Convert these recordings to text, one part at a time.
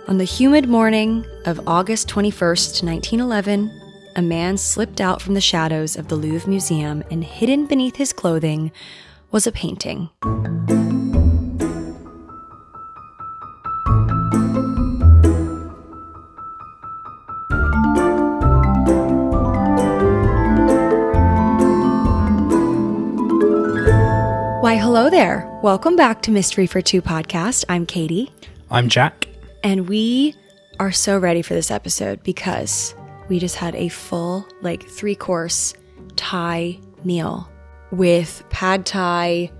On the humid morning of August 21st, 1911, a man slipped out from the shadows of the Louvre Museum, and hidden beneath his clothing was a painting. Why, hello there. Welcome back to Mystery for Two podcast. I'm Katie. I'm Jack. And we are so ready for this episode because we just had a full, 3-course Thai meal with pad Thai,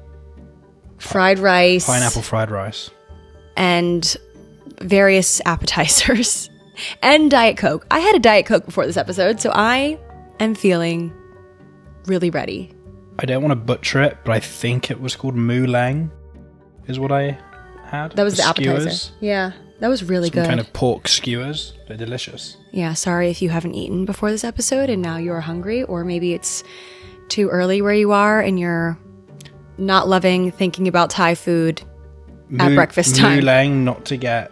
fried rice, Pineapple fried rice, and various appetizers, and Diet Coke. I had a Diet Coke before this episode, so I am feeling really ready. I don't want to butcher it, but I think it was called Mulang, is what I had. That was the appetizer. Skewers. Yeah, that was really good. Some kind of pork skewers. They're delicious. Yeah, sorry if you haven't eaten before this episode and now you're hungry, or maybe it's too early where you are and you're not loving thinking about Thai food at breakfast time. Mulang, not to get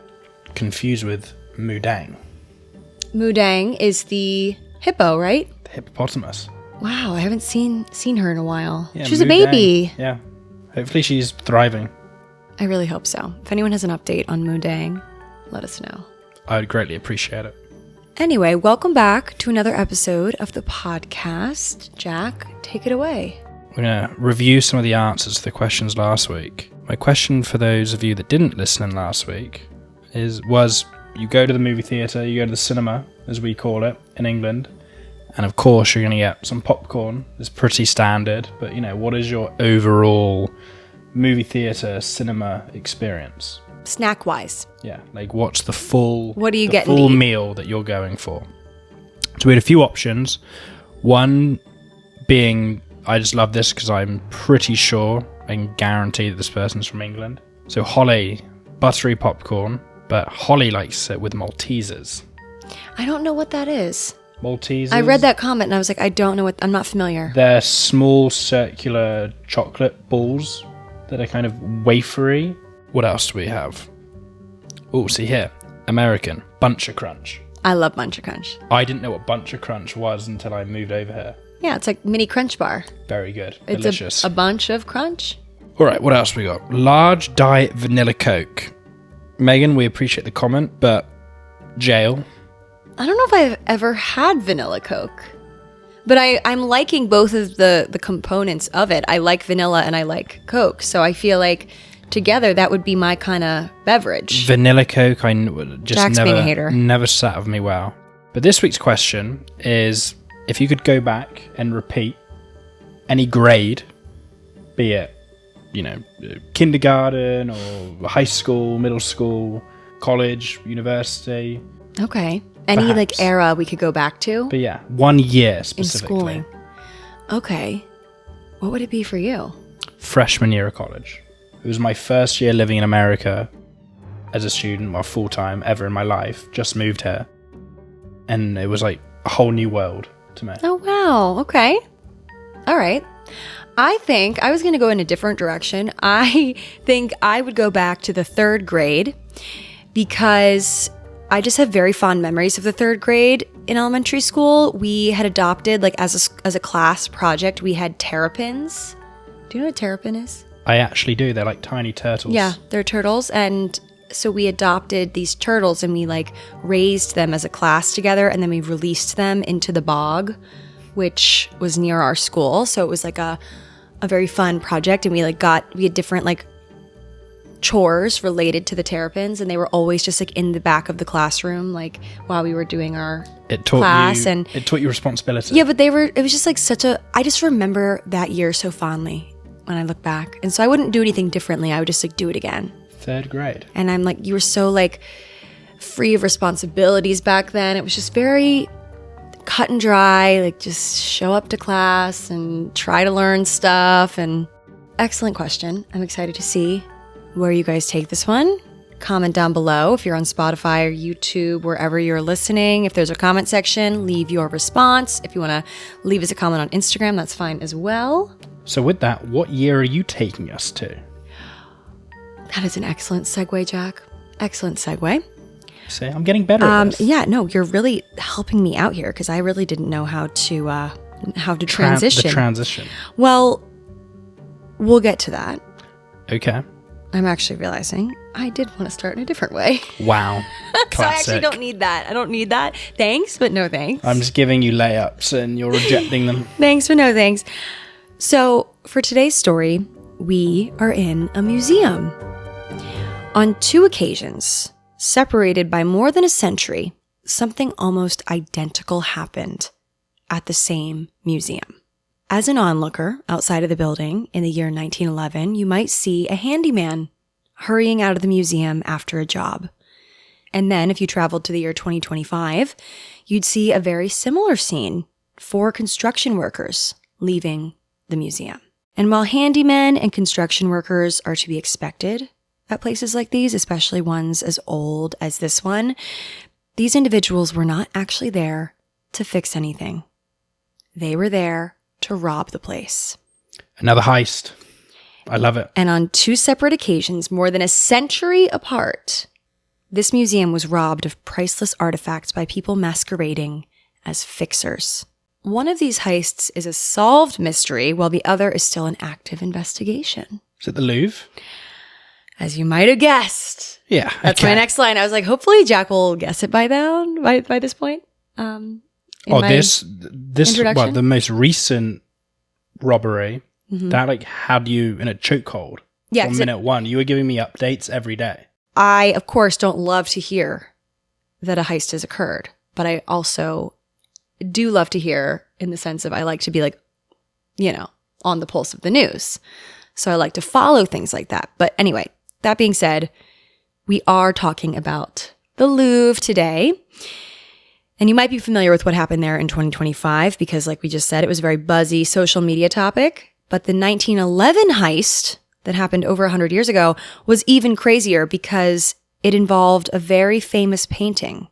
confused with Mudang. Mudang is the hippo, right? The hippopotamus. Wow, I haven't seen her in a while. Yeah, She was a Mudang. baby. Yeah. Hopefully she's thriving. I really hope so. If anyone has an update on Mudang, let us know. I would greatly appreciate it. Anyway, welcome back to another episode of the podcast. Jack, take it away. We're going to review some of the answers to the questions last week. My question for those of you that didn't listen in last week was you go to the movie theatre, you go to the cinema, as we call it, in England, and of course you're going to get some popcorn. It's pretty standard, but what is your overall movie theatre cinema experience? Snack-wise. Yeah, what's the full What do you get full meal that you're going for? So we had a few options. One being, I just love this because I'm pretty sure I can guarantee that this person's from England. So Holly, buttery popcorn, but Holly likes it with Maltesers. I don't know what that is. Maltesers? I read that comment and I was like, I don't know I'm not familiar. They're small circular chocolate balls that are kind of wafery. What else do we have? Oh, see here. American. Bunch of Crunch. I love Bunch of Crunch. I didn't know what Bunch of Crunch was until I moved over here. Yeah, it's like mini Crunch bar. Very good. It's Delicious. a bunch of Crunch. All right, what else we got? Large Diet Vanilla Coke. Megan, we appreciate the comment, but jail. I don't know if I've ever had vanilla Coke, but I'm liking both of the components of it. I like vanilla and I like Coke, so I feel like together that would be my kind of beverage. Vanilla Coke, Jack's being a hater. Never sat with me well. But this week's question is, if you could go back and repeat any grade, be it, kindergarten or high school, middle school, college, university. Okay. Any Perhaps. era we could go back to? But yeah, 1 year In specifically. schooling. Okay. What would it be for you? Freshman year of college. It was my first year living in America as a student, full-time ever in my life. Just moved here. And it was like a whole new world to me. Oh, wow. Okay. All right. I think I was going to go in a different direction. I think I would go back to the 3rd grade because I just have very fond memories of the 3rd grade in elementary school. We had adopted, as a class project, we had terrapins. Do you know what a terrapin is? I actually do. They're like tiny turtles. Yeah, they're turtles. And so we adopted these turtles and we raised them as a class together, and then we released them into the bog, which was near our school. So it was a very fun project, and we had different chores related to the terrapins, and they were always just in the back of the classroom while we were doing our class. And it taught you responsibility. Yeah, but it was just I just remember that year so fondly when I look back, and so I wouldn't do anything differently. I would just do it again. 3rd grade. And I'm you were so free of responsibilities back then. It was just very cut and dry, just show up to class and try to learn stuff. And excellent question. I'm excited to see where you guys take this one. Comment down below if you're on Spotify or YouTube, wherever you're listening. If there's a comment section, leave your response. If you want to leave us a comment on Instagram, that's fine as well. So with that, what year are you taking us to? That is an excellent segue, Jack. Excellent segue. See, I'm getting better at this. Yeah, no, you're really helping me out here because I really didn't know how to transition. The transition. Well, we'll get to that. Okay. I'm actually realizing I did want to start in a different way. Wow. So I actually don't need that. I don't need that. Thanks, but no thanks. I'm just giving you layups and you're rejecting them. Thanks, but no thanks. So for today's story, we are in a museum. On 2 occasions, separated by more than a century, something almost identical happened at the same museum. As an onlooker outside of the building in the year 1911, you might see a handyman hurrying out of the museum after a job. And then if you traveled to the year 2025, you'd see a very similar scene, 4 construction workers leaving the museum. And while handymen and construction workers are to be expected at places like these, especially ones as old as this one, these individuals were not actually there to fix anything. They were there to rob the place. Another heist. I love it. And on 2 separate occasions, more than a century apart, this museum was robbed of priceless artifacts by people masquerading as fixers. One of these heists is a solved mystery, while the other is still an active investigation. Is it the Louvre? As you might have guessed. Yeah. That's my next line. I was like, hopefully Jack will guess it by this point. This introduction? the most recent robbery, Mm-hmm. that had you in a chokehold. Yeah, From minute 1. You were giving me updates every day. I, of course, don't love to hear that a heist has occurred, but I also do love to hear in the sense of I like to be on the pulse of the news. So I like to follow things like that. But anyway, that being said, we are talking about the Louvre today. And you might be familiar with what happened there in 2025 because, like we just said, it was a very buzzy social media topic. But the 1911 heist that happened over 100 years ago was even crazier because it involved a very famous painting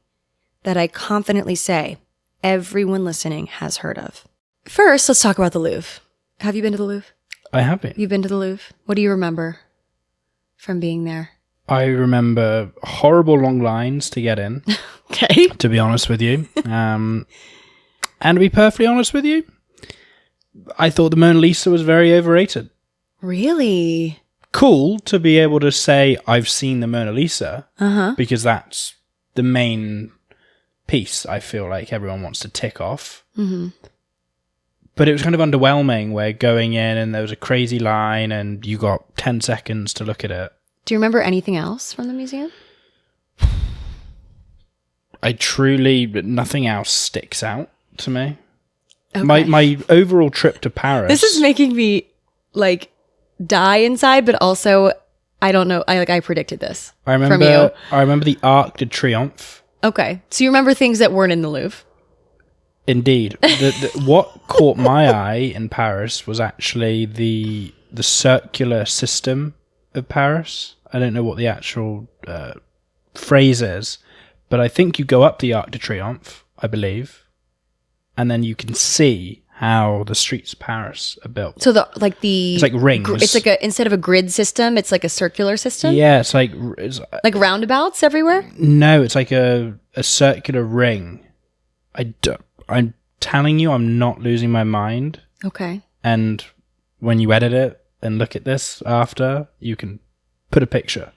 that I confidently say everyone listening has heard of. First, let's talk about the Louvre. Have you been to the Louvre? I have been. You've been to the Louvre? What do you remember from being there? I remember horrible long lines to get in. Okay. To be honest with you. And to be perfectly honest with you, I thought the Mona Lisa was very overrated. Really? Cool to be able to say I've seen the Mona Lisa because that's the main piece I feel like everyone wants to tick off. Mm-hmm. But it was kind of underwhelming where going in and there was a crazy line and you got 10 seconds to look at it. Do you remember anything else from the museum? Nothing else sticks out to me. Okay. My overall trip to Paris. This is making me die inside, but also I don't know. I predicted this from you. I remember the Arc de Triomphe. Okay, so you remember things that weren't in the Louvre. Indeed. What caught my eye in Paris was actually the circular system of Paris. I don't know what the actual phrase is, but I think you go up the Arc de Triomphe, I believe, and then you can see how the streets of Paris are built. So it's like rings. It's like instead of a grid system, it's like a circular system. Yeah, it's like roundabouts everywhere. No, it's like a circular ring. I'm telling you, I'm not losing my mind. Okay. And when you edit it and look at this after, you can put a picture.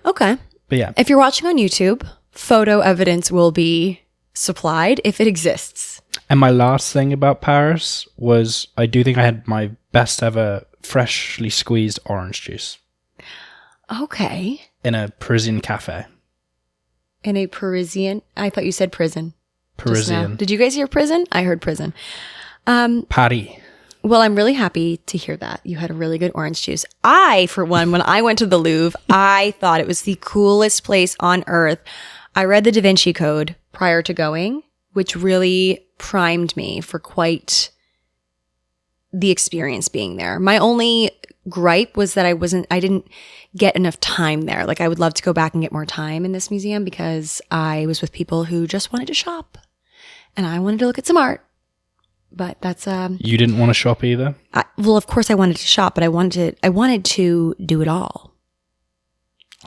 Okay. But yeah. If you're watching on YouTube, photo evidence will be supplied if it exists. And my last thing about Paris was I do think I had my best ever freshly squeezed orange juice. Okay. In a Parisian cafe. In a Parisian? I thought you said prison. Parisian. Did you guys hear prison? I heard prison. Paris. Well, I'm really happy to hear that. You had a really good orange juice. I, for one, when I went to the Louvre, I thought it was the coolest place on earth. I read the Da Vinci Code prior to going, which really primed me for quite the experience being there. My only gripe was that I didn't get enough time there. I would love to go back and get more time in this museum because I was with people who just wanted to shop and I wanted to look at some art. But that's You didn't want to shop either? Well, of course I wanted to shop, but I wanted to do it all.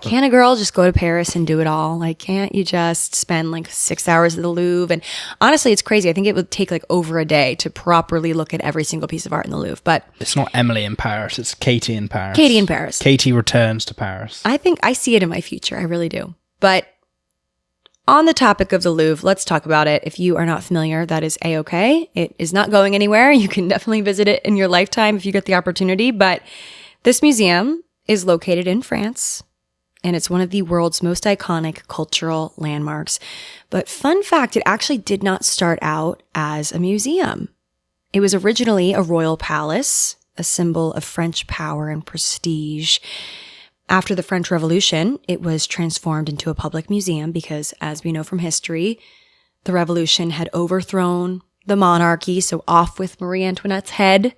Can't a girl just go to Paris and do it all? Like, can't you just spend like 6 hours at the Louvre? And honestly, it's crazy. I think it would take like over a day to properly look at every single piece of art in the Louvre. But it's not Emily in Paris. It's Katie in Paris. Katie in Paris. Katie returns to Paris. I think I see it in my future. I really do. But on the topic of the Louvre, let's talk about it. If you are not familiar, that is A-okay. It is not going anywhere. You can definitely visit it in your lifetime if you get the opportunity. But this museum is located in France, and it's one of the world's most iconic cultural landmarks. But fun fact, it actually did not start out as a museum. It was originally a royal palace, a symbol of French power and prestige. After the French Revolution, it was transformed into a public museum because, as we know from history, the revolution had overthrown the monarchy, so off with Marie Antoinette's head.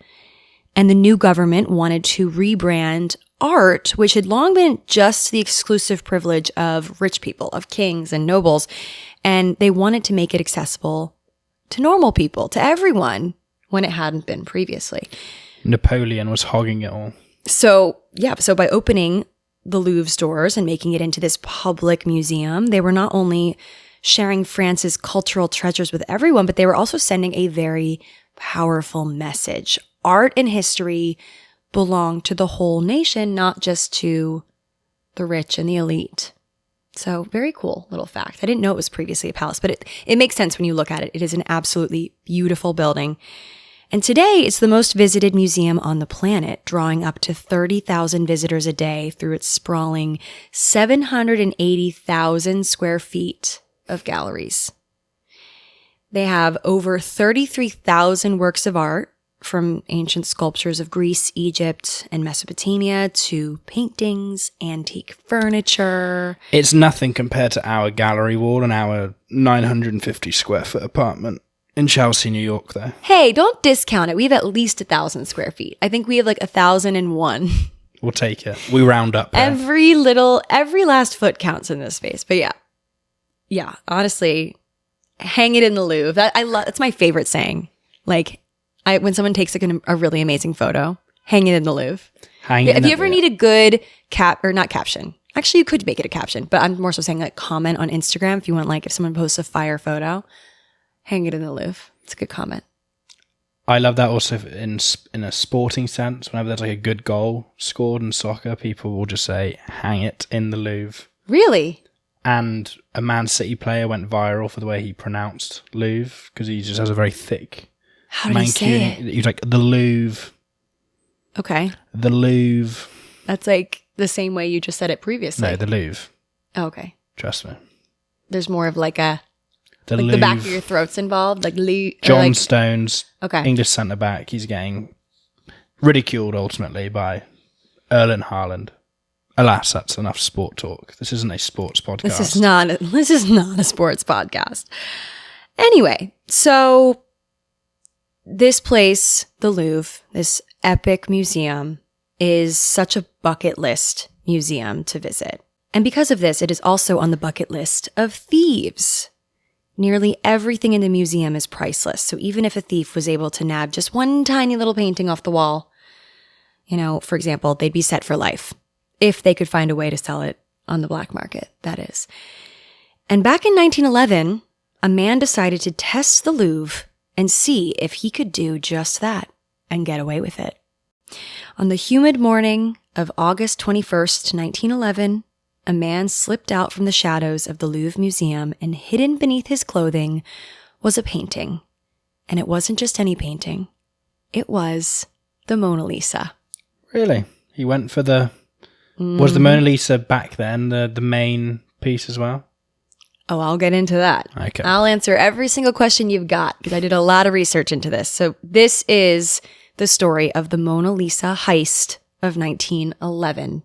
And the new government wanted to rebrand art, which had long been just the exclusive privilege of rich people, of kings and nobles. And they wanted to make it accessible to normal people, to everyone, when it hadn't been previously. Napoleon was hogging it all. So by opening the Louvre's doors and making it into this public museum, they were not only sharing France's cultural treasures with everyone, but they were also sending a very powerful message. Art and history belong to the whole nation, not just to the rich and the elite. So very cool little fact. I didn't know it was previously a palace, but it makes sense when you look at it. It is an absolutely beautiful building. And today it's the most visited museum on the planet, drawing up to 30,000 visitors a day through its sprawling 780,000 square feet of galleries. They have over 33,000 works of art, from ancient sculptures of Greece, Egypt, and Mesopotamia to paintings, antique furniture. It's nothing compared to our gallery wall and our 950 square foot apartment in Chelsea, New York, though. Hey, don't discount it. We have at least 1,000 square feet. I think we have like 1,001. We'll take it. We round up there. Every last foot counts in this space. But yeah, honestly, hang it in the Louvre. That's my favorite saying. Like, when someone takes like a really amazing photo, hang it in the Louvre. If you ever need a good not caption. Actually, you could make it a caption, but I'm more so saying like comment on Instagram if you want, like if someone posts a fire photo, hang it in the Louvre. It's a good comment. I love that also in a sporting sense. Whenever there's like a good goal scored in soccer, people will just say, hang it in the Louvre. Really? And a Man City player went viral for the way he pronounced Louvre because he just has a very thick... How did he say it? He's like, the Louvre. Okay. The Louvre. That's like the same way you just said it previously. No, the Louvre. Oh, okay. Trust me. There's more of like the Louvre. back of your throat's involved. Like John Stones, okay. English centre-back. He's getting ridiculed ultimately by Erling Haaland. Alas, that's enough sport talk. This isn't a sports podcast. This is not a sports podcast. Anyway, so... this place, the Louvre, this epic museum, is such a bucket list museum to visit. And because of this, it is also on the bucket list of thieves. Nearly everything in the museum is priceless. So even if a thief was able to nab just one tiny little painting off the wall, for example, they'd be set for life. If they could find a way to sell it on the black market, that is. And back in 1911, a man decided to test the Louvre and see if he could do just that and get away with it. On the humid morning of August 21st, 1911, a man slipped out from the shadows of the Louvre Museum, and hidden beneath his clothing was a painting. And it wasn't just any painting. It was the Mona Lisa. Really? He went for the... Was the Mona Lisa back then the main piece as well? Oh, I'll get into that. Okay. I'll answer every single question you've got because I did a lot of research into this. So this is the story of the Mona Lisa Heist of 1911.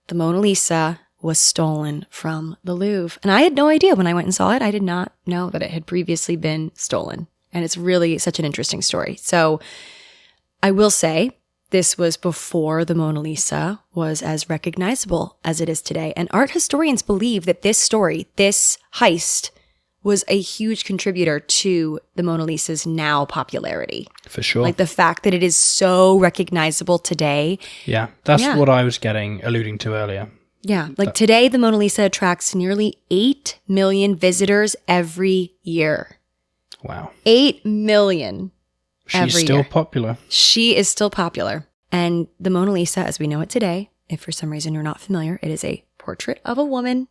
The Mona Lisa was stolen from the Louvre. And I had no idea when I went and saw it. I did not know that it had previously been stolen. And it's really such an interesting story. So I will say this was before the Mona Lisa was as recognizable as it is today. And art historians believe that this story, this heist, was a huge contributor to the Mona Lisa's now popularity. For sure. Like the fact that it is so recognizable today. Yeah, that's what I was alluding to earlier. Yeah. Like today, the Mona Lisa attracts nearly 8 million visitors every year. Wow. 8 million. She's still popular. She is still popular. And the Mona Lisa, as we know it today, if for some reason you're not familiar, it is a portrait of a woman.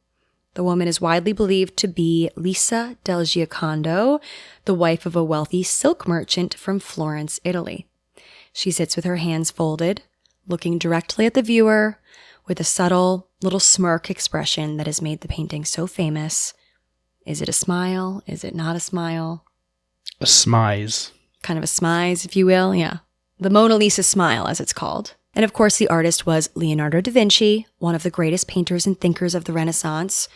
The woman is widely believed to be Lisa del Giocondo, the wife of a wealthy silk merchant from Florence, Italy. She sits with her hands folded, looking directly at the viewer with a subtle little smirk expression that has made the painting so famous. Is it a smile? Is it not a smile? A smize. Kind of a smize, if you will, yeah. The Mona Lisa smile, as it's called. And of course, the artist was Leonardo da Vinci, one of the greatest painters and thinkers of the Renaissance.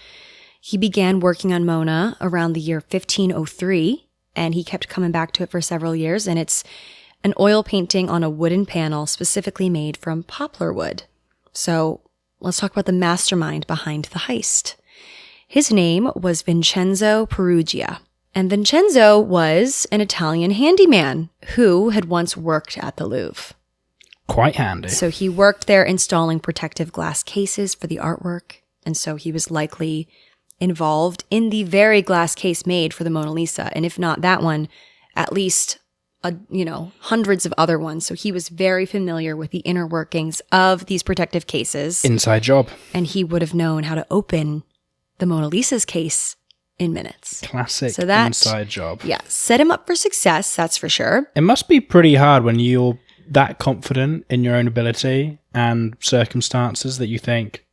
He began working on Mona around the year 1503, and he kept coming back to it for several years, and it's an oil painting on a wooden panel specifically made from poplar wood. So let's talk about the mastermind behind the heist. His name was Vincenzo Peruggia. And Vincenzo was an Italian handyman who had once worked at the Louvre. Quite handy. So he worked there installing protective glass cases for the artwork. And so he was likely involved in the very glass case made for the Mona Lisa. And if not that one, at least, hundreds of other ones. So he was very familiar with the inner workings of these protective cases. Inside job. And he would have known how to open the Mona Lisa's case in minutes. Classic inside job. Yeah, set him up for success, that's for sure. It must be pretty hard when you're that confident in your own ability and circumstances that you think,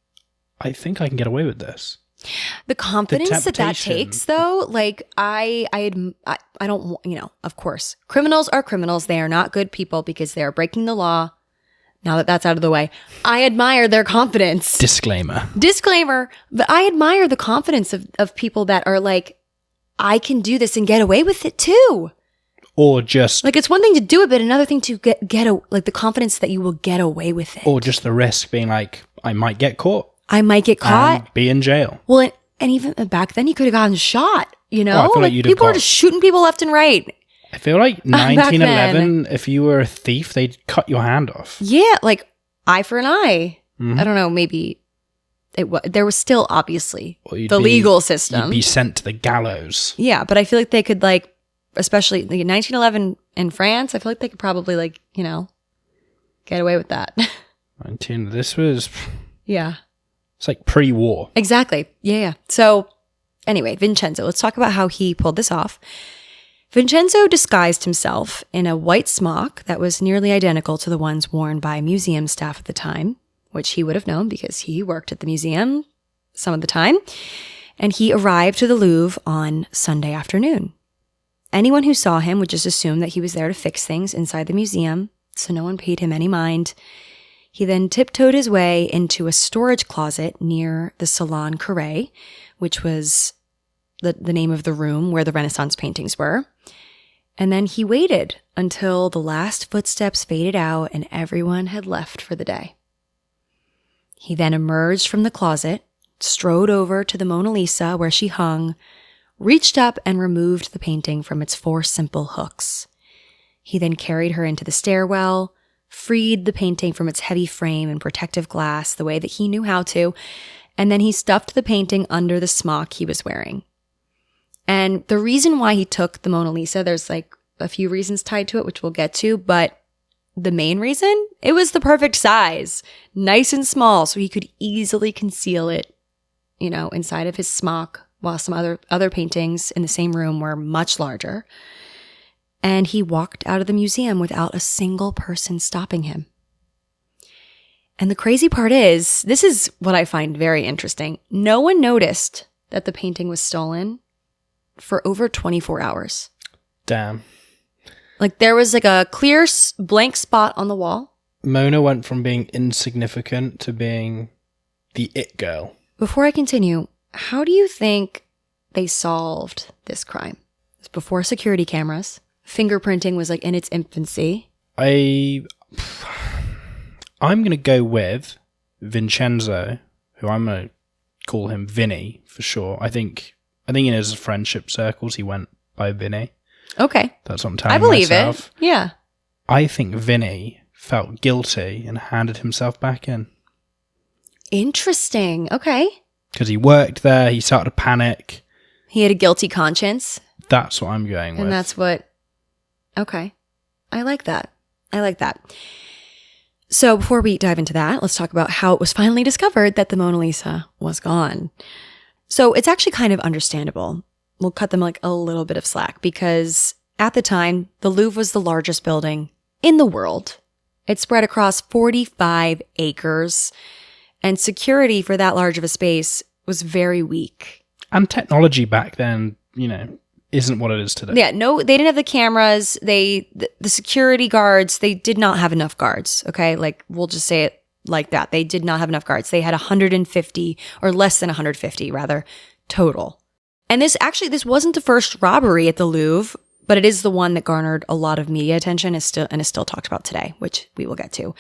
I think I can get away with this. The confidence that takes, though, like I don't, of course, criminals are criminals. They are not good people because they are breaking the law. Now that that's out of the way, I admire their confidence. Disclaimer. But I admire the confidence of people that are like, I can do this and get away with it too. Or just... like, it's one thing to do it, but another thing to get the confidence that you will get away with it. Or just the risk being like, I might get caught. I might get caught. And be in jail. Well, and even back then, he could have gotten shot, Oh, I feel like you'd have people were just shooting people left and right. I feel like 1911, if you were a thief, they'd cut your hand off. Yeah, like eye for an eye. Mm-hmm. I don't know, maybe there was still obviously the legal system. You'd be sent to the gallows. Yeah, but I feel like they could especially like in 1911 in France, I feel like they could probably get away with that. This was... yeah. It's like pre-war. Exactly. Yeah. So anyway, Vincenzo, let's talk about how he pulled this off. Vincenzo disguised himself in a white smock that was nearly identical to the ones worn by museum staff at the time, which he would have known because he worked at the museum some of the time. And he arrived to the Louvre on Sunday afternoon. Anyone who saw him would just assume that he was there to fix things inside the museum, so no one paid him any mind. He then tiptoed his way into a storage closet near the Salon Carré, which was the name of the room where the Renaissance paintings were. And then he waited until the last footsteps faded out and everyone had left for the day. He then emerged from the closet, strode over to the Mona Lisa where she hung, reached up and removed the painting from its 4 simple hooks. He then carried her into the stairwell, freed the painting from its heavy frame and protective glass the way that he knew how to, and then he stuffed the painting under the smock he was wearing. And the reason why he took the Mona Lisa, there's a few reasons tied to it, which we'll get to, but the main reason, it was the perfect size, nice and small, so he could easily conceal it, inside of his smock, while some other paintings in the same room were much larger. And he walked out of the museum without a single person stopping him. And the crazy part is, this is what I find very interesting. No one noticed that the painting was stolen for over 24 hours. Damn. There was a clear blank spot on the wall. Mona went from being insignificant to being the it girl. Before I continue, how do you think they solved this crime? It was before security cameras. Fingerprinting was in its infancy. I'm going to go with Vincenzo, who I'm going to call him Vinny for sure. I think in his friendship circles he went by Vinny. Okay. That's what I'm telling myself. I believe myself. It. Yeah. I think Vinny felt guilty and handed himself back in. Interesting. Okay. Because he worked there, he started to panic. He had a guilty conscience. That's what I'm going with. And that's what... Okay. I like that. So before we dive into that, let's talk about how it was finally discovered that the Mona Lisa was gone. So it's actually kind of understandable. We'll cut them like a little bit of slack because at the time, the Louvre was the largest building in the world. It spread across 45 acres, and security for that large of a space was very weak. And technology back then, isn't what it is today. Yeah, no, they didn't have the cameras. The security guards, they did not have enough guards, okay? Like, we'll just say it like that. They did not have enough guards. They had 150, or less than 150, rather, total. And this wasn't the first robbery at the Louvre, but it is the one that garnered a lot of media attention and is still talked about today, which we will get to.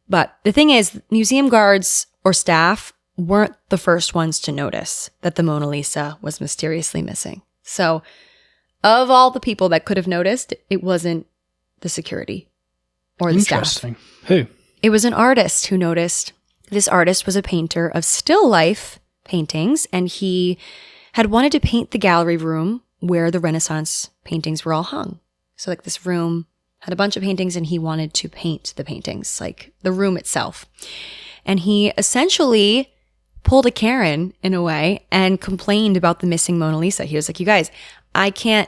But the thing is, museum guards or staff weren't the first ones to notice that the Mona Lisa was mysteriously missing. So, of all the people that could have noticed, it wasn't the security or the staff. Interesting. Who? It was an artist who noticed. This artist was a painter of still life paintings, and he had wanted to paint the gallery room where the Renaissance paintings were all hung. So like this room had a bunch of paintings, and he wanted to paint the paintings, like the room itself. And he essentially pulled a Karen in a way and complained about the missing Mona Lisa. He was like, you guys, I can't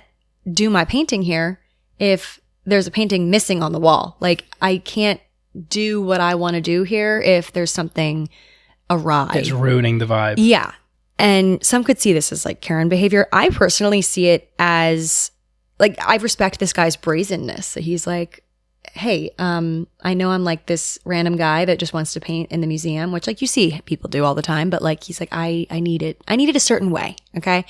do my painting here if there's a painting missing on the wall. Like, I can't do what I want to do here if there's something awry. It's ruining the vibe. Yeah. And some could see this as like Karen behavior. I personally see it as like, I respect this guy's brazenness. He's like, hey, I know I'm like this random guy that just wants to paint in the museum, which like you see people do all the time, but like, he's like, I need it a certain way. Okay.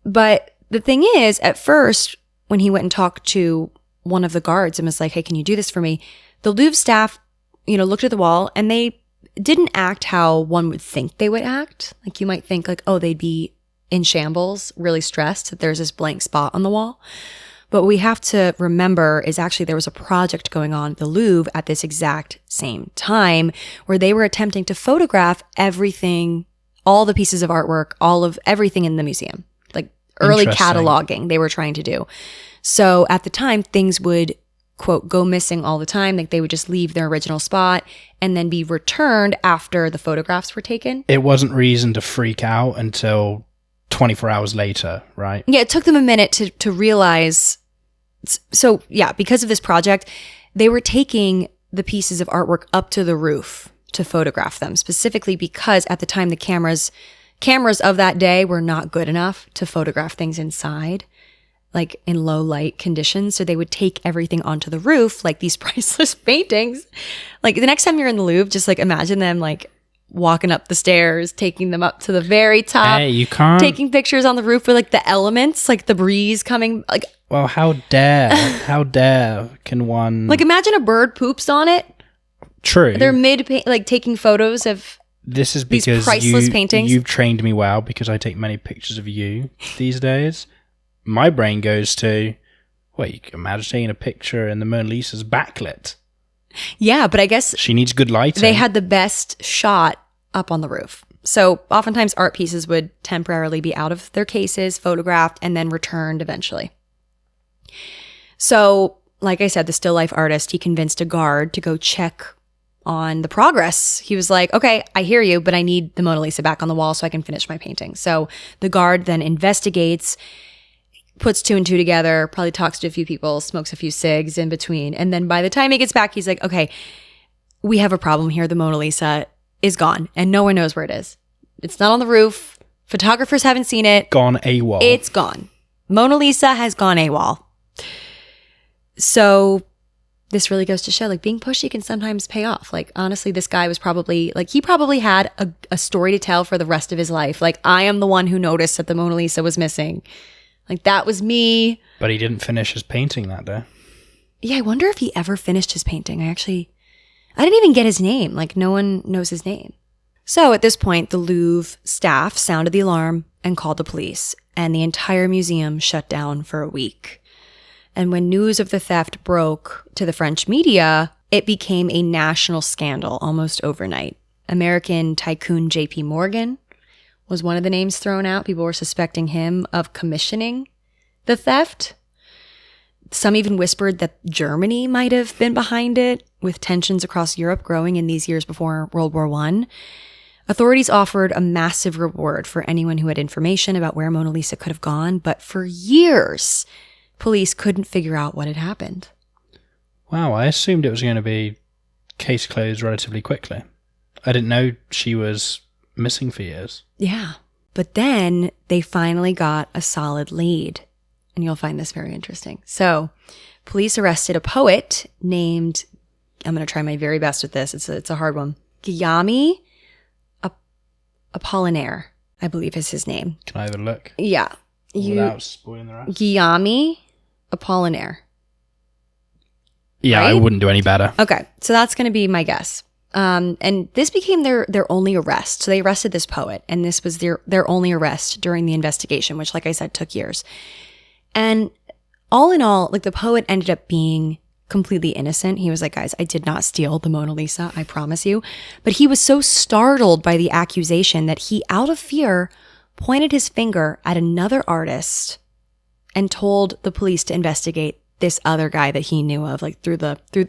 But the thing is, at first, when he went and talked to one of the guards and was like, hey, can you do this for me? The Louvre staff, looked at the wall and they didn't act how one would think they would act. Like you might think like, oh, they'd be in shambles, really stressed that there's this blank spot on the wall. But what we have to remember is actually there was a project going on at the Louvre at this exact same time where they were attempting to photograph everything, all the pieces of artwork, all of everything in the museum, like early cataloging they were trying to do. So at the time, things would, quote, go missing all the time. Like they would just leave their original spot and then be returned after the photographs were taken. It wasn't reason to freak out until 24 hours later, right? Yeah, it took them a minute to realize. So yeah, because of this project, they were taking the pieces of artwork up to the roof to photograph them, specifically because at the time the cameras of that day were not good enough to photograph things inside, like in low light conditions. So they would take everything onto the roof, like these priceless paintings. Like the next time you're in the Louvre, just like imagine them like walking up the stairs, taking them up to the very top. Hey, you can't. Taking pictures on the roof with like the elements, like the breeze coming. Like, well, how dare can one? Like imagine a bird poops on it. True. They're like taking photos of. This is because these priceless paintings. You've trained me well because I take many pictures of you these days. My brain goes to, well, you can imagine taking a picture and the Mona Lisa's backlit. Yeah, but I guess she needs good lighting. They had the best shot up on the roof. So oftentimes art pieces would temporarily be out of their cases, photographed, and then returned eventually. So, like I said, the still life artist, he convinced a guard to go check on the progress. He was like, okay, I hear you, but I need the Mona Lisa back on the wall so I can finish my painting. So the guard then investigates, puts two and two together, probably talks to a few people, smokes a few cigs in between. And then by the time he gets back, he's like, okay, we have a problem here. The Mona Lisa is gone and no one knows where it is. It's not on the roof. Photographers haven't seen it. Gone AWOL. It's gone. Mona Lisa has gone AWOL. So this really goes to show like being pushy can sometimes pay off. Like honestly, this guy was probably like, he probably had a story to tell for the rest of his life. Like I am the one who noticed that the Mona Lisa was missing. Like that was me. But he didn't finish his painting that day. Yeah, I wonder if he ever finished his painting. I didn't even get his name. Like no one knows his name. So at this point, the Louvre staff sounded the alarm and called the police, and the entire museum shut down for a week. And when news of the theft broke to the French media, it became a national scandal almost overnight. American tycoon J.P. Morgan was one of the names thrown out. People were suspecting him of commissioning the theft. Some even whispered that Germany might have been behind it, with tensions across Europe growing in these years before World War I. Authorities offered a massive reward for anyone who had information about where Mona Lisa could have gone, but for years, police couldn't figure out what had happened. Wow, I assumed it was going to be case closed relatively quickly. I didn't know she was missing for years. Yeah. But then they finally got a solid lead. And you'll find this very interesting. So, police arrested a poet named, I'm going to try my very best with this. It's a hard one. Guillaume Apollinaire, I believe is his name. Can I have a look? Yeah. Without spoiling the rest? Guillaume Apollinaire. Yeah, right? I wouldn't do any better. Okay, so that's going to be my guess. And this became their only arrest. So they arrested this poet, and this was their only arrest during the investigation, which, like I said, took years. And all in all, like, the poet ended up being completely innocent. He was like, guys, I did not steal the Mona Lisa, I promise you. But he was so startled by the accusation that he, out of fear, pointed his finger at another artist and told the police to investigate this other guy that he knew of, like through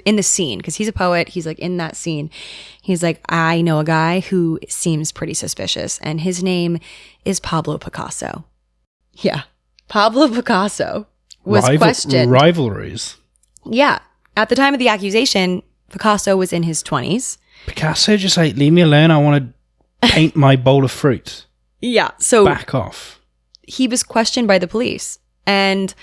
in the scene, because he's a poet. He's like in that scene. He's like, I know a guy who seems pretty suspicious, and his name is Pablo Picasso. Yeah. Pablo Picasso was questioned. Rivalries. Yeah. At the time of the accusation, Picasso was in his 20s. Picasso just like, leave me alone. I want to paint my bowl of fruit. Yeah. So back off. He was questioned by the police, and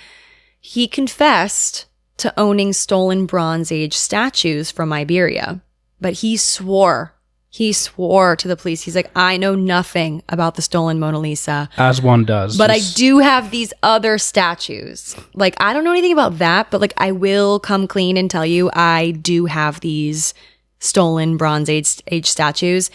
he confessed to owning stolen Bronze Age statues from Iberia. But he swore to the police. He's like, I know nothing about the stolen Mona Lisa. As one does. But I do have these other statues. Like, I don't know anything about that, but like, I will come clean and tell you I do have these stolen Bronze Age statues.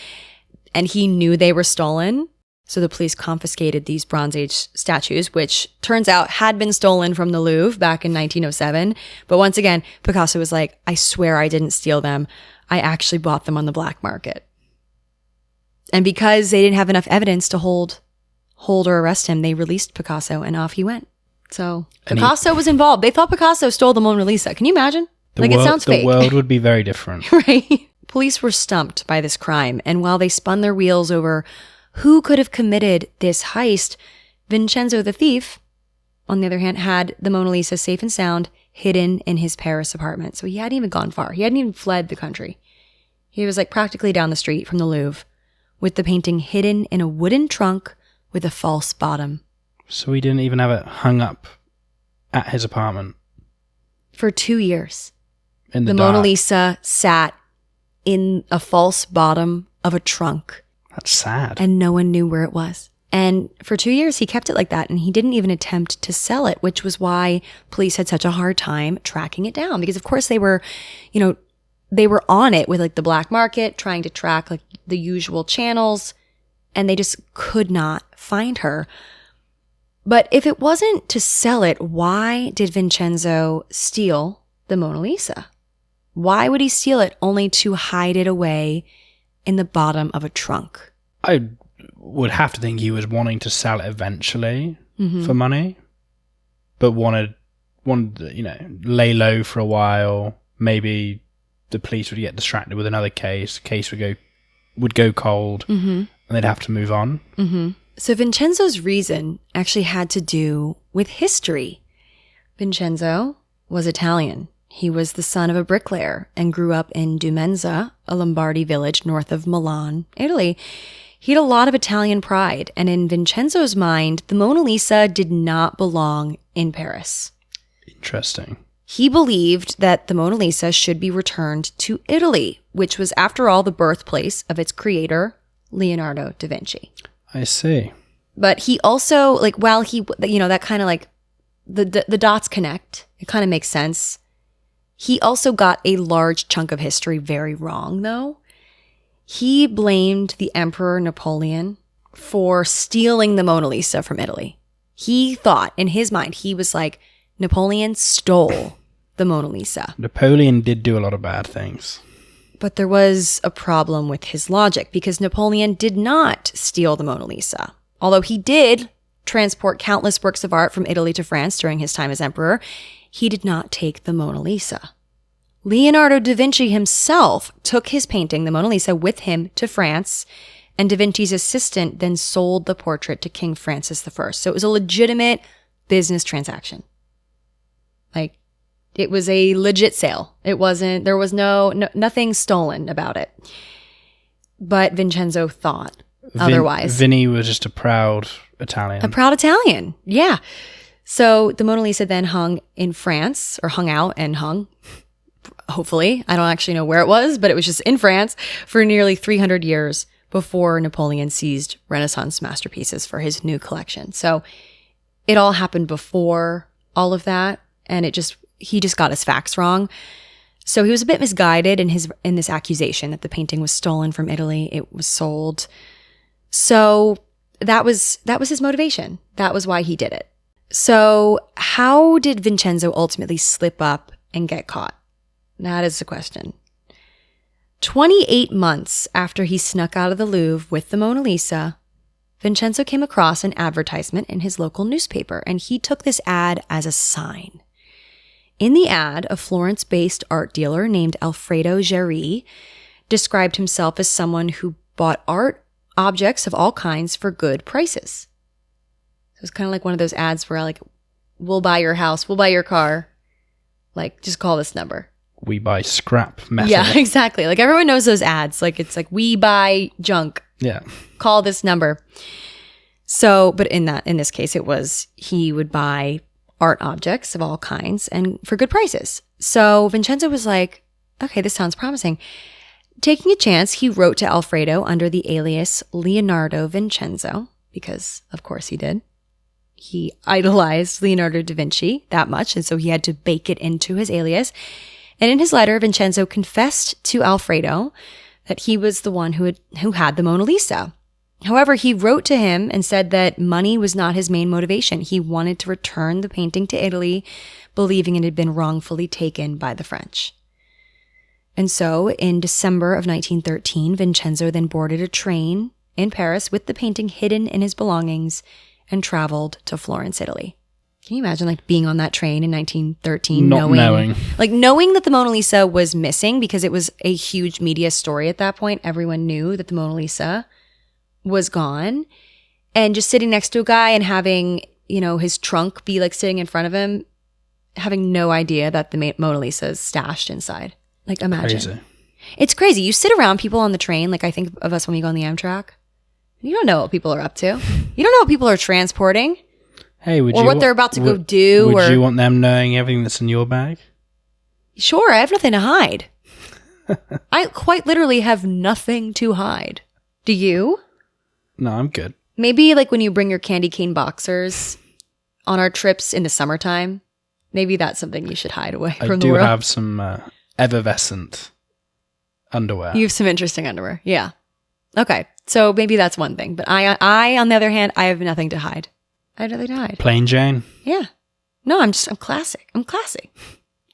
And he knew they were stolen. So the police confiscated these Bronze Age statues, which turns out had been stolen from the Louvre back in 1907. But once again, Picasso was like, I swear I didn't steal them. I actually bought them on the black market. And because they didn't have enough evidence to hold or arrest him, they released Picasso and off he went. So Picasso was involved. They thought Picasso stole the Mona Lisa. Can you imagine? It sounds fake. The world would be very different. Right? Police were stumped by this crime. And while they spun their wheels over who could have committed this heist, Vincenzo the thief, on the other hand, had the Mona Lisa safe and sound hidden in his Paris apartment. So he hadn't even gone far. He hadn't even fled the country. He was like practically down the street from the Louvre, with the painting hidden in a wooden trunk with a false bottom. So he didn't even have it hung up at his apartment? For 2 years. In the Mona Lisa sat in a false bottom of a trunk. That's sad. And no one knew where it was. And for 2 years, he kept it like that, and he didn't even attempt to sell it, which was why police had such a hard time tracking it down. Because, of course, they were on it with like the black market, trying to track like the usual channels, and they just could not find her. But if it wasn't to sell it, why did Vincenzo steal the Mona Lisa? Why would he steal it only to hide it away in the bottom of a trunk? I would have to think he was wanting to sell it eventually for money, but wanted lay low for a while. Maybe the police would get distracted with another case. The case would go cold, and they'd have to move on. Mm-hmm. So Vincenzo's reason actually had to do with history. Vincenzo was Italian. He was the son of a bricklayer and grew up in Dumenza, a Lombardy village north of Milan, Italy. He had a lot of Italian pride, and in Vincenzo's mind, the Mona Lisa did not belong in Paris. Interesting. He believed that the Mona Lisa should be returned to Italy, which was, after all, the birthplace of its creator, Leonardo da Vinci. I see. But he also, like, while he, that kind of like, the dots connect. It kind of makes sense. He also got a large chunk of history very wrong, though. He blamed the Emperor Napoleon for stealing the Mona Lisa from Italy. He thought, in his mind, he was like, Napoleon stole the Mona Lisa. Napoleon did do a lot of bad things. But there was a problem with his logic because Napoleon did not steal the Mona Lisa. Although he did transport countless works of art from Italy to France during his time as emperor, he did not take the Mona Lisa. Leonardo da Vinci himself took his painting, the Mona Lisa, with him to France, and da Vinci's assistant then sold the portrait to King Francis I. So it was a legitimate business transaction. Like, it was a legit sale. It wasn't, there was nothing stolen about it. But Vincenzo thought otherwise. Vinny was just a proud Italian. A proud Italian, yeah. So the Mona Lisa then hung in France, or hung out and hung, hopefully. I don't actually know where it was, but it was just in France for nearly 300 years before Napoleon seized Renaissance masterpieces for his new collection. So it all happened before all of that, and he just got his facts wrong. So he was a bit misguided in this accusation that the painting was stolen from Italy. It was sold. So that was his motivation. That was why he did it. So how did Vincenzo ultimately slip up and get caught? That is the question. 28 months after he snuck out of the Louvre with the Mona Lisa, Vincenzo came across an advertisement in his local newspaper, and he took this ad as a sign. In the ad, a Florence-based art dealer named Alfredo Geri described himself as someone who bought art objects of all kinds for good prices. So it's kind of like one of those ads where like, we'll buy your house, we'll buy your car. Like, just call this number. We buy scrap metal. Yeah, exactly. Like, everyone knows those ads. Like, it's like, we buy junk. Yeah. Call this number. So, but in this case, it was, he would buy art objects of all kinds and for good prices. So Vincenzo was like, okay, this sounds promising. Taking a chance, he wrote to Alfredo under the alias Leonardo Vincenzo, because of course he did. He idolized Leonardo da Vinci that much, and so he had to bake it into his alias. And in his letter, Vincenzo confessed to Alfredo that he was the one who had the Mona Lisa. However, he wrote to him and said that money was not his main motivation. He wanted to return the painting to Italy, believing it had been wrongfully taken by the French. And so, in December of 1913, Vincenzo then boarded a train in Paris with the painting hidden in his belongings and traveled to Florence, Italy. Can you imagine like being on that train in 1913, knowing that the Mona Lisa was missing, because it was a huge media story at that point. Everyone knew that the Mona Lisa was gone, and just sitting next to a guy and having, his trunk be like sitting in front of him, having no idea that the Mona Lisa is stashed inside. Like, imagine. Crazy. It's crazy. You sit around people on the train, like I think of us when we go on the Amtrak. You don't know what people are up to. You don't know what people are transporting. Hey, what they're about to go do. Would you want them knowing everything that's in your bag? Sure, I have nothing to hide. I quite literally have nothing to hide. Do you? No, I'm good. Maybe like when you bring your candy cane boxers on our trips in the summertime, maybe that's something you should hide away from the world. I do have some effervescent underwear. You have some interesting underwear. Yeah. Okay. So maybe that's one thing. But I, on the other hand, I have nothing to hide. I have nothing to hide. Plain Jane? Yeah. No, I'm classic. I'm classy.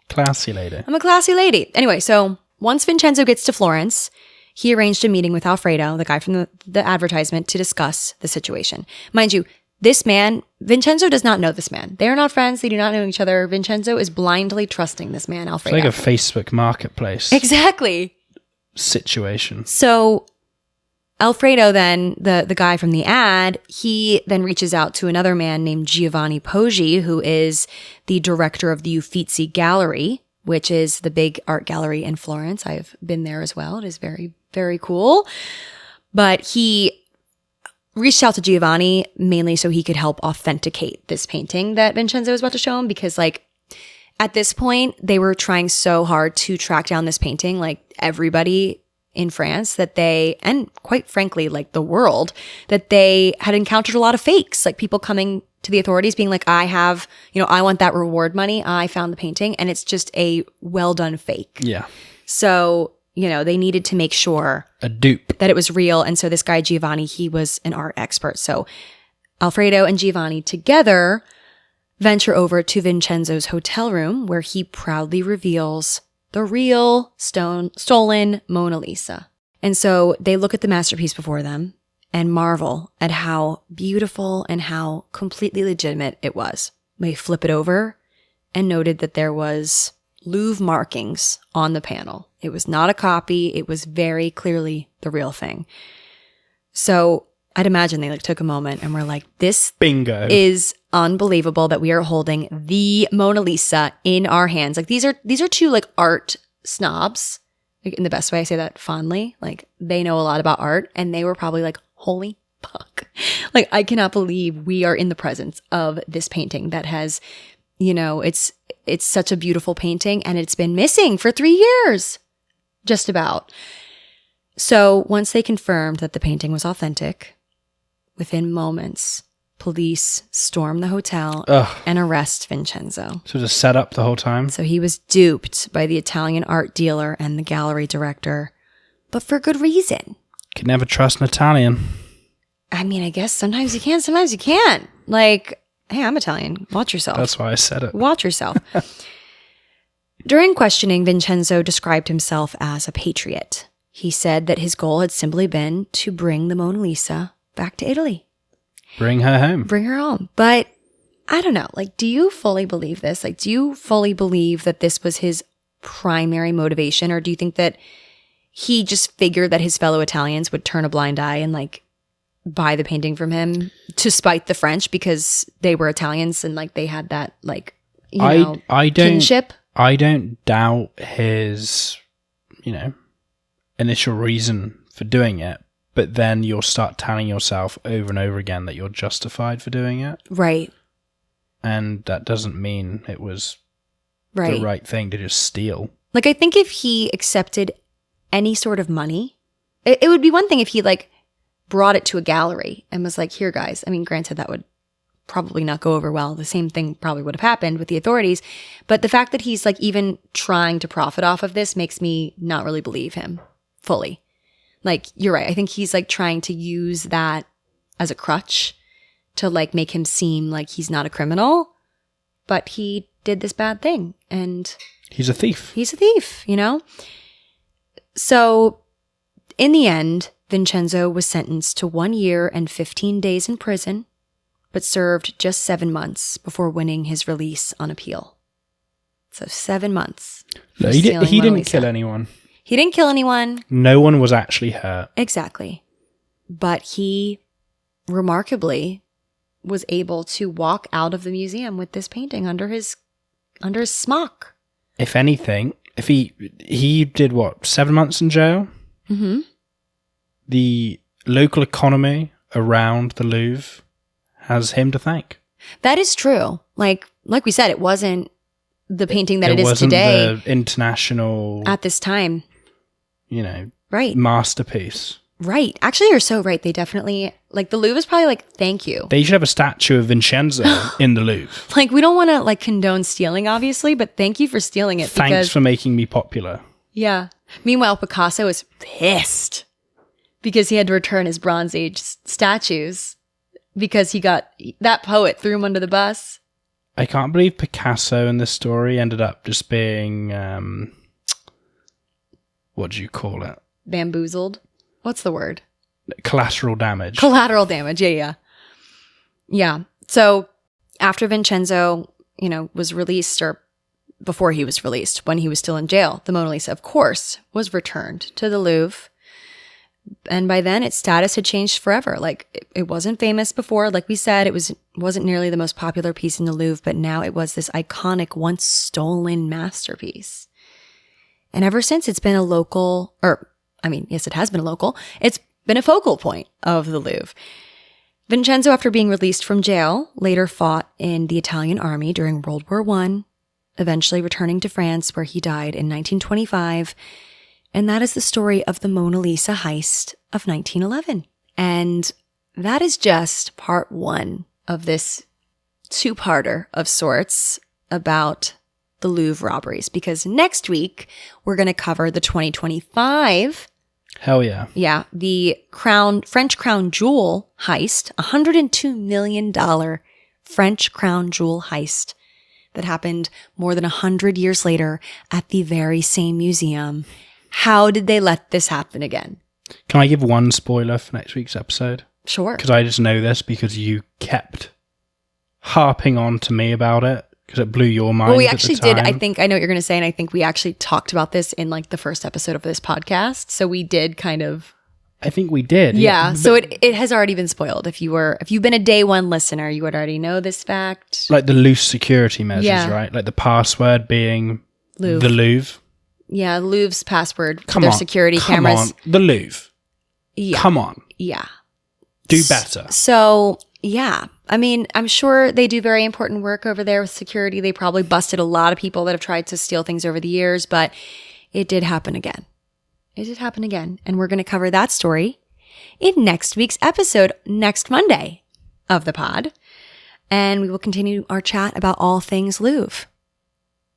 Classy lady. I'm a classy lady. Anyway, so once Vincenzo gets to Florence, he arranged a meeting with Alfredo, the guy from the advertisement, to discuss the situation. Mind you, this man, Vincenzo does not know this man. They are not friends. They do not know each other. Vincenzo is blindly trusting this man, Alfredo. It's like a Facebook marketplace. Exactly. Situation. So Alfredo then, the guy from the ad, he then reaches out to another man named Giovanni Poggi, who is the director of the Uffizi Gallery, which is the big art gallery in Florence. I've been there as well. It is very, very cool. But he reached out to Giovanni mainly so he could help authenticate this painting that Vincenzo was about to show him, because like at this point, they were trying so hard to track down this painting, like everybody in France, that they, and quite frankly, like the world, that they had encountered a lot of fakes, like people coming to the authorities being like, I want that reward money. I found the painting, and it's just a well done fake. Yeah. So, they needed to make sure a dupe that it was real. And so this guy, Giovanni, he was an art expert. So Alfredo and Giovanni together venture over to Vincenzo's hotel room, where he proudly reveals the real stolen Mona Lisa. And so they look at the masterpiece before them and marvel at how beautiful and how completely legitimate it was. They flip it over and noted that there was Louvre markings on the panel. It was not a copy. It was very clearly the real thing. So I'd imagine they took a moment and were like, this bingo is unbelievable that we are holding the Mona Lisa in our hands. These are two art snobs, in the best way I say that fondly. They know a lot about art, and they were probably like, holy fuck. I cannot believe we are in the presence of this painting that has, it's such a beautiful painting, and it's been missing for 3 years. Just about. So once they confirmed that the painting was authentic, within moments, police storm the hotel and arrest Vincenzo. So just set up the whole time? So he was duped by the Italian art dealer and the gallery director, but for good reason. Could never trust an Italian. I mean, I guess sometimes you can, sometimes you can't. Hey, I'm Italian. Watch yourself. That's why I said it. Watch yourself. During questioning, Vincenzo described himself as a patriot. He said that his goal had simply been to bring the Mona Lisa back to Italy. Bring her home. Bring her home. But I don't know. Do you fully believe this? Do you fully believe that this was his primary motivation? Or do you think that he just figured that his fellow Italians would turn a blind eye and buy the painting from him to spite the French because they were Italians and they had that kinship? I don't doubt his, initial reason for doing it. But then you'll start telling yourself over and over again that you're justified for doing it. Right. And that doesn't mean it was the right thing to just steal. I think if he accepted any sort of money, it would be one thing if he brought it to a gallery and was like, here, guys. I mean, granted, that would probably not go over well. The same thing probably would have happened with the authorities. But the fact that he's even trying to profit off of this makes me not really believe him fully. You're right. I think he's trying to use that as a crutch to make him seem like he's not a criminal, but he did this bad thing and he's a thief. He's a thief, So in the end, Vincenzo was sentenced to 1 year and 15 days in prison, but served just 7 months before winning his release on appeal. So 7 months. No, he didn't kill anyone. He didn't kill anyone. No one was actually hurt. Exactly. But he remarkably was able to walk out of the museum with this painting under his smock. If anything, if he did 7 months in jail? Mm-hmm. The local economy around the Louvre has him to thank. That is true. Like we said, it wasn't the painting that it is today. The international at this time. Right. Masterpiece. Right. Actually, you're so right. They definitely, the Louvre is probably thank you. They should have a statue of Vincenzo in the Louvre. We don't want to condone stealing, obviously, but thank you for stealing it. Thanks for making me popular. Yeah. Meanwhile, Picasso is pissed because he had to return his Bronze Age statues because that poet threw him under the bus. I can't believe Picasso in this story ended up just being, what do you call it? Bamboozled. What's the word? Collateral damage. Collateral damage. Yeah. Yeah. So after Vincenzo, was released, or before he was released, when he was still in jail, the Mona Lisa, of course, was returned to the Louvre. And by then, its status had changed forever. It wasn't famous before. Like we said, it wasn't nearly the most popular piece in the Louvre, but now it was this iconic, once stolen masterpiece. And ever since, it's been yes, it has been a local. It's been a focal point of the Louvre. Vincenzo, after being released from jail, later fought in the Italian army during World War I, eventually returning to France, where he died in 1925. And that is the story of the Mona Lisa Heist of 1911. And that is just part one of this two-parter of sorts about the Louvre robberies. Because next week, we're going to cover the 2025... Hell yeah. Yeah, the French crown jewel heist, $102 million French crown jewel heist that happened more than 100 years later at the very same museum. How did they let this happen again? Can I give one spoiler for next week's episode? Sure. Because I just know this because you kept harping on to me about it because it blew your mind. Well, we at actually the time. did. I think I know what you're going to say, and I think we actually talked about this in like the first episode of this podcast. So we did kind of. I think we did. Yeah. So it has already been spoiled. If you've been a day one listener, you would already know this fact. Like the loose security measures, Yeah. right? Like the password being Louvre. the Louvre. Yeah, Louvre's password to Come their on. security Come cameras. on. The Louvre. Yeah. Come on. Yeah. Do better. So, yeah. I mean, I'm sure they do very important work over there with security. They probably busted a lot of people that have tried to steal things over the years, but it did happen again. It did happen again. And we're going to cover that story in next week's episode, next Monday of the pod. And we will continue our chat about all things Louvre.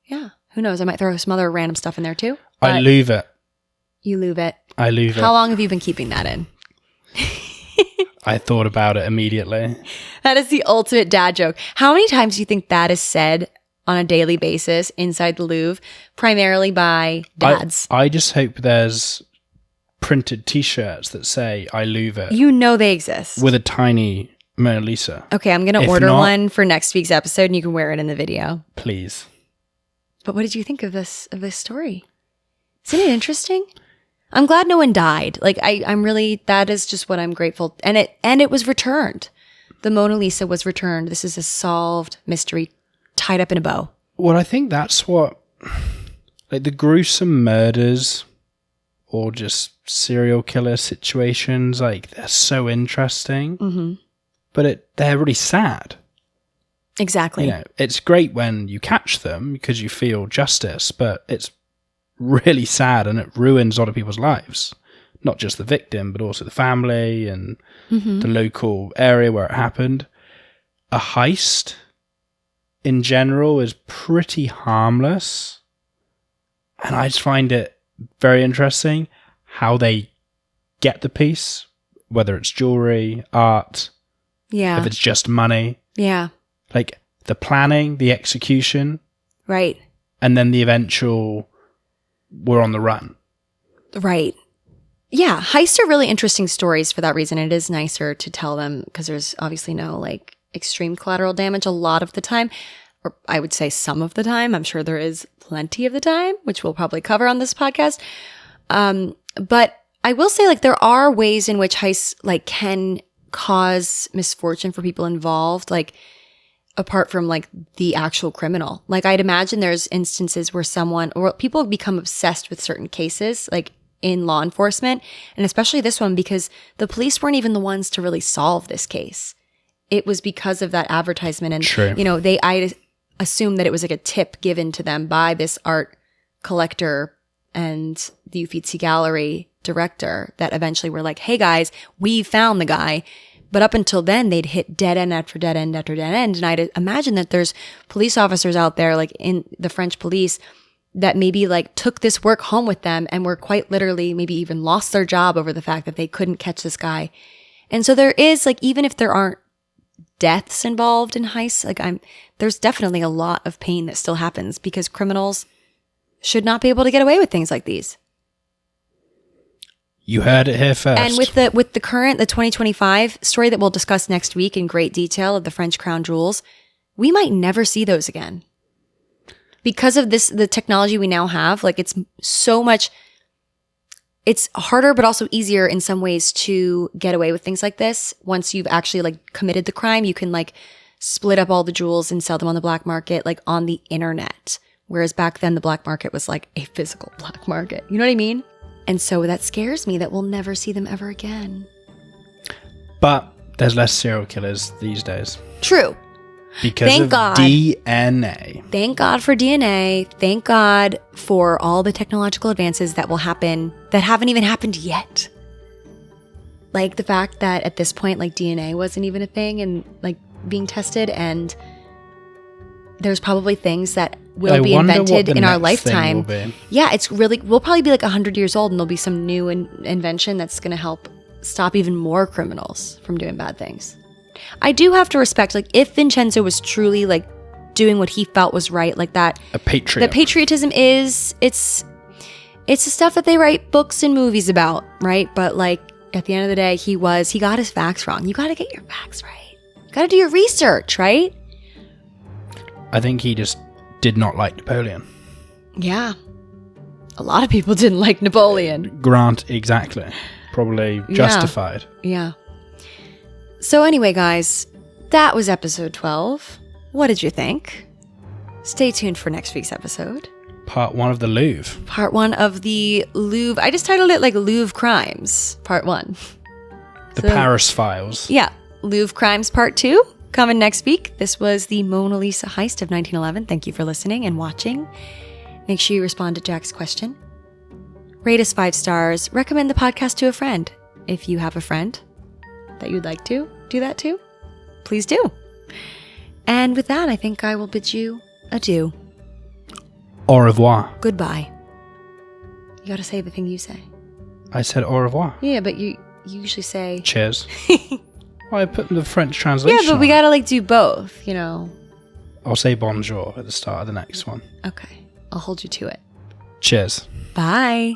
Yeah. Who knows? I might throw some other random stuff in there too. I Louvre it. You Louvre it. I Louvre How it. long have you been keeping that in? I thought about it immediately. That is the ultimate dad joke. How many times do you think that is said on a daily basis inside the Louvre, primarily by dads? I just hope there's printed t-shirts that say I Louvre it You know they exist. with a tiny Mona Lisa. Okay, I'm going to If order not- one for next week's episode and you can wear it in the video. Please. But what did you think of this story? Isn't it interesting? I'm glad no one died. Like I'm really, that is just what I'm grateful. And it was returned. The Mona Lisa was returned. This is a solved mystery tied up in a bow. Well, I think that's what, like the gruesome murders or just serial killer situations, like they're so interesting, Mm-hmm. but they're really sad. Exactly. You know, it's great when you catch them because you feel justice, but it's really sad and it ruins a lot of people's lives. Not just the victim, but also the family and Mm-hmm. the local area where it happened. A heist in general is pretty harmless. And I just find it very interesting how they get the piece, whether it's jewelry, art, Yeah. if it's just money. Yeah. Like the planning, the execution, Right. and then the eventual we're on the run. Right. Yeah. Heists are really interesting stories for that reason. It is nicer to tell them because there's obviously no like extreme collateral damage a lot of the time, or I would say some of the time. I'm sure there is plenty of the time, which we'll probably cover on this podcast. But I will say like there are ways in which heists like can cause misfortune for people involved, like apart from like the actual criminal. Like I'd imagine there's instances where someone or people become obsessed with certain cases, like in law enforcement, and especially this one because the police weren't even the ones to really solve this case. It was because of that advertisement. And, True. you know, I assume that it was like a tip given to them by this art collector and the Uffizi Gallery director that eventually were like, hey guys, we found the guy. But up until then, they'd hit dead end after dead end after dead end. And I'd imagine that there's police officers out there, like in the French police, that maybe like took this work home with them and were quite literally maybe even lost their job over the fact that they couldn't catch this guy. And so there is like, even if there aren't deaths involved in heists, like there's definitely a lot of pain that still happens because criminals should not be able to get away with things like these. You heard it here first. And with the current, the 2025 story that we'll discuss next week in great detail of the French crown jewels, we might never see those again. Because of this, the technology we now have, like it's so much, it's harder, but also easier in some ways to get away with things like this. Once you've actually like committed the crime, you can like split up all the jewels and sell them on the black market, like on the internet. Whereas back then the black market was like a physical black market. You know what I mean? And so that scares me that we'll never see them ever again. But there's less serial killers these days. True. Because Thank of God. DNA. Thank God for DNA. Thank God for all the technological advances that will happen that haven't even happened yet. Like the fact that at this point, like DNA wasn't even a thing and like being tested, and there's probably things that will be invented in our lifetime. Yeah, it's really, we'll probably be like 100 years old and there'll be some new invention that's going to help stop even more criminals from doing bad things. I do have to respect, like if Vincenzo was truly like doing what he felt was right, like that. A patriot. The patriotism it's the stuff that they write books and movies about, right? But like at the end of the day, he got his facts wrong. You got to get your facts right. You got to do your research, right? I think he just did not like Napoleon. Yeah. A lot of people didn't like Napoleon. Grant, exactly. Probably justified. Yeah. So anyway, guys, that was episode 12. What did you think? Stay tuned for next week's episode. Part 1 of the Louvre. Part 1 of the Louvre. I just titled it like Louvre Crimes, Part 1. The Paris Files. Yeah. Louvre Crimes Part 2 coming next week. This was the Mona Lisa Heist of 1911. Thank you for listening and watching. Make sure you respond to Jack's question. Rate us 5 stars. Recommend the podcast to a friend. If you have a friend that you'd like to do that too, please do. And with that, I think I will bid you adieu. Au revoir. Goodbye. You gotta say the thing you say. I said au revoir. Yeah, but you usually say... Cheers. Well, I put the French translation Yeah, but we gotta like do both, you know. I'll say bonjour at the start of the next one. Okay. I'll hold you to it. Cheers. Bye.